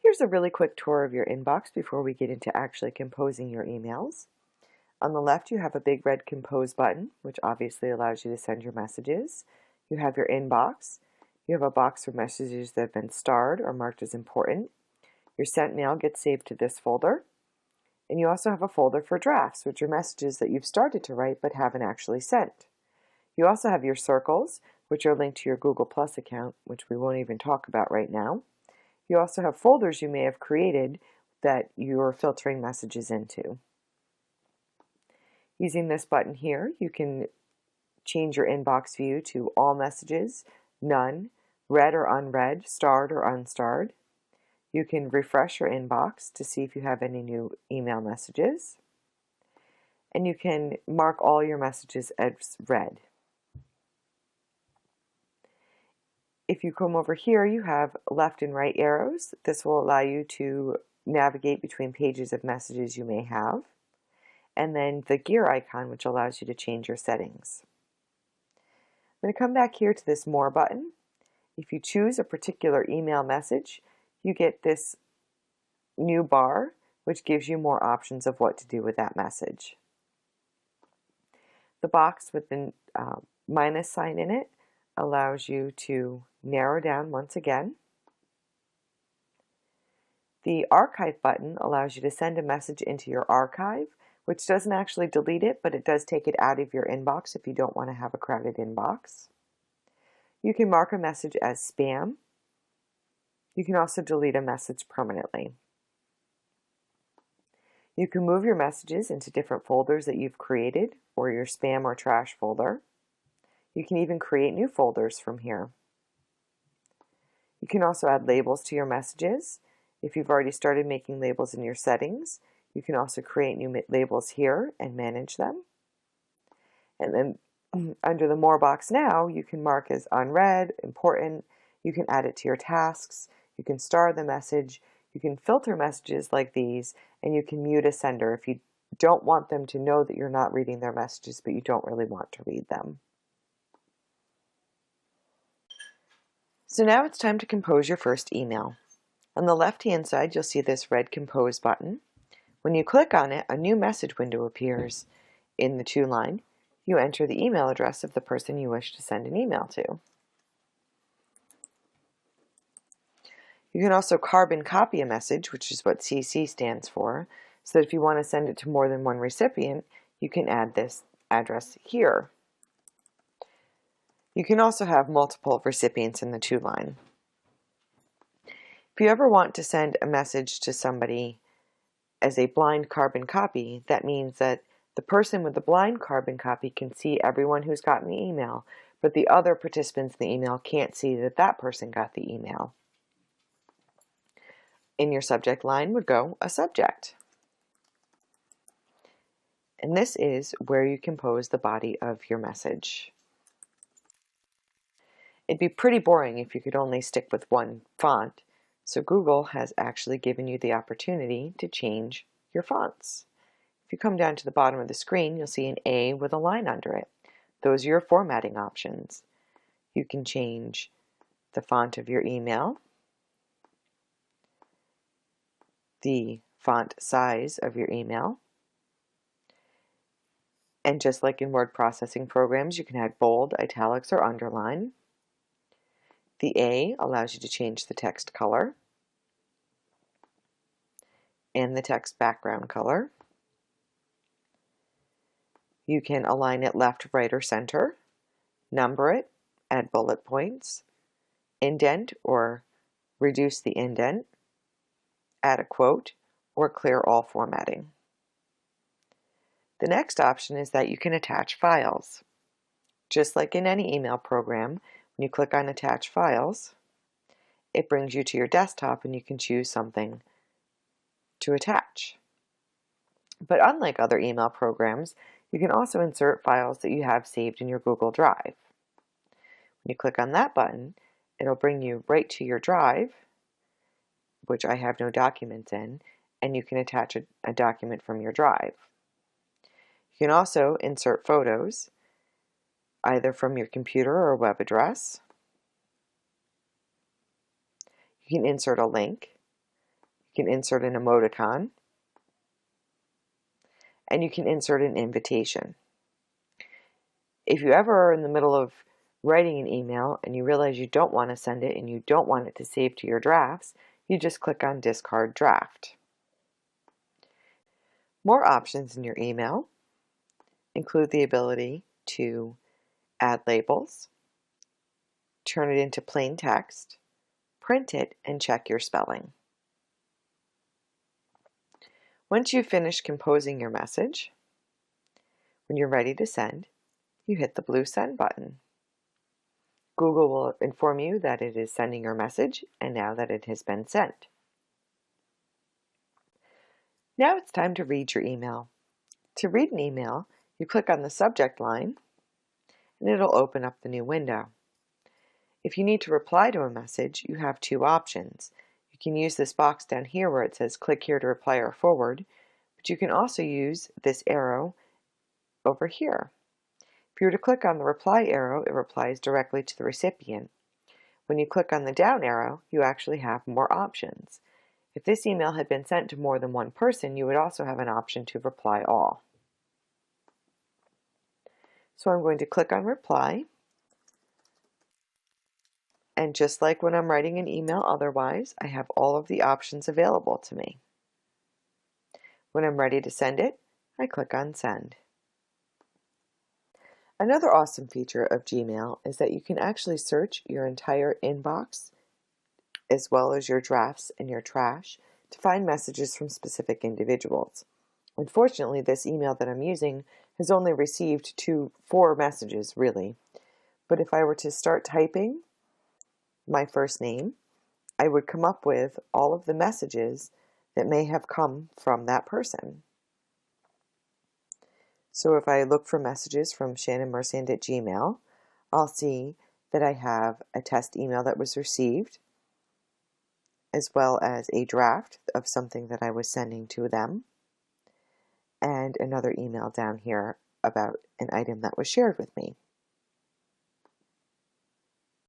Here's a really quick tour of your inbox before we get into actually composing your emails. On the left, you have a big red Compose button, which obviously allows you to send your messages. You have your inbox. You have a box for messages that have been starred or marked as important. Your sent mail gets saved to this folder. And you also have a folder for drafts, which are messages that you've started to write but haven't actually sent. You also have your circles, which are linked to your Google Plus account, which we won't even talk about right now. You also have folders you may have created that you're filtering messages into. Using this button here, you can change your inbox view to all messages, none, read or unread, starred or unstarred. You can refresh your inbox to see if you have any new email messages. And you can mark all your messages as read. If you come over here, you have left and right arrows. This will allow you to navigate between pages of messages you may have. And then the gear icon, which allows you to change your settings. I'm going to come back here to this More button. If you choose a particular email message, you get this new bar, which gives you more options of what to do with that message. The box with the minus sign in it allows you to narrow down once again. The Archive button allows you to send a message into your archive, which doesn't actually delete it, but it does take it out of your inbox if you don't want to have a crowded inbox. You can mark a message as spam. You can also delete a message permanently. You can move your messages into different folders that you've created, or your spam or trash folder. You can even create new folders from here. You can also add labels to your messages. If you've already started making labels in your settings, you can also create new labels here and manage them. And then under the More box now, you can mark as unread, important. You can add it to your tasks. You can star the message. You can filter messages like these, and you can mute a sender if you don't want them to know that you're not reading their messages, but you don't really want to read them. So now it's time to compose your first email. On the left-hand side, you'll see this red Compose button. When you click on it, a new message window appears. In the to line, you enter the email address of the person you wish to send an email to. You can also carbon copy a message, which is what CC stands for, so that if you want to send it to more than one recipient, you can add this address here. You can also have multiple recipients in the to line. If you ever want to send a message to somebody as a blind carbon copy, that means that the person with the blind carbon copy can see everyone who's gotten the email, but the other participants in the email can't see that that person got the email. In your subject line would go a subject. And this is where you compose the body of your message. It'd be pretty boring if you could only stick with one font, so Google has actually given you the opportunity to change your fonts. If you come down to the bottom of the screen, you'll see an A with a line under it. Those are your formatting options. You can change the font of your email, the font size of your email, and just like in word processing programs, you can add bold, italics, or underline. The A allows you to change the text color and the text background color. You can align it left, right, or center, number it, add bullet points, indent or reduce the indent, add a quote, or clear all formatting. The next option is that you can attach files. Just like in any email program, when you click on Attach Files, it brings you to your desktop and you can choose something to attach. But unlike other email programs, you can also insert files that you have saved in your Google Drive. When you click on that button, it'll bring you right to your drive, which I have no documents in, and you can attach a document from your drive. You can also insert photos, either from your computer or web address. You can insert a link, You can insert an emoticon, and you can insert an invitation. If you ever are in the middle of writing an email and you realize you don't want to send it and you don't want it to save to your drafts, you just click on Discard Draft. More options in your email include the ability to add labels, turn it into plain text, print it, and check your spelling. Once you've finished composing your message, when you're ready to send, you hit the blue Send button. Google will inform you that it is sending your message and now that it has been sent. Now it's time to read your email. To read an email, you click on the subject line and it'll open up the new window. If you need to reply to a message, you have two options. You can use this box down here where it says click here to reply or forward, but you can also use this arrow over here. If you were to click on the reply arrow, it replies directly to the recipient. When you click on the down arrow, you actually have more options. If this email had been sent to more than one person, you would also have an option to reply all. So I'm going to click on reply. And just like when I'm writing an email otherwise, I have all of the options available to me. When I'm ready to send it, I click on Send. Another awesome feature of Gmail is that you can actually search your entire inbox as well as your drafts and your trash to find messages from specific individuals. Unfortunately, this email that I'm using has only received 4 messages really. But if I were to start typing my first name, I would come up with all of the messages that may have come from that person. So if I look for messages from Shannon Mersand at Gmail, I'll see that I have a test email that was received, as well as a draft of something that I was sending to them, and another email down here about an item that was shared with me.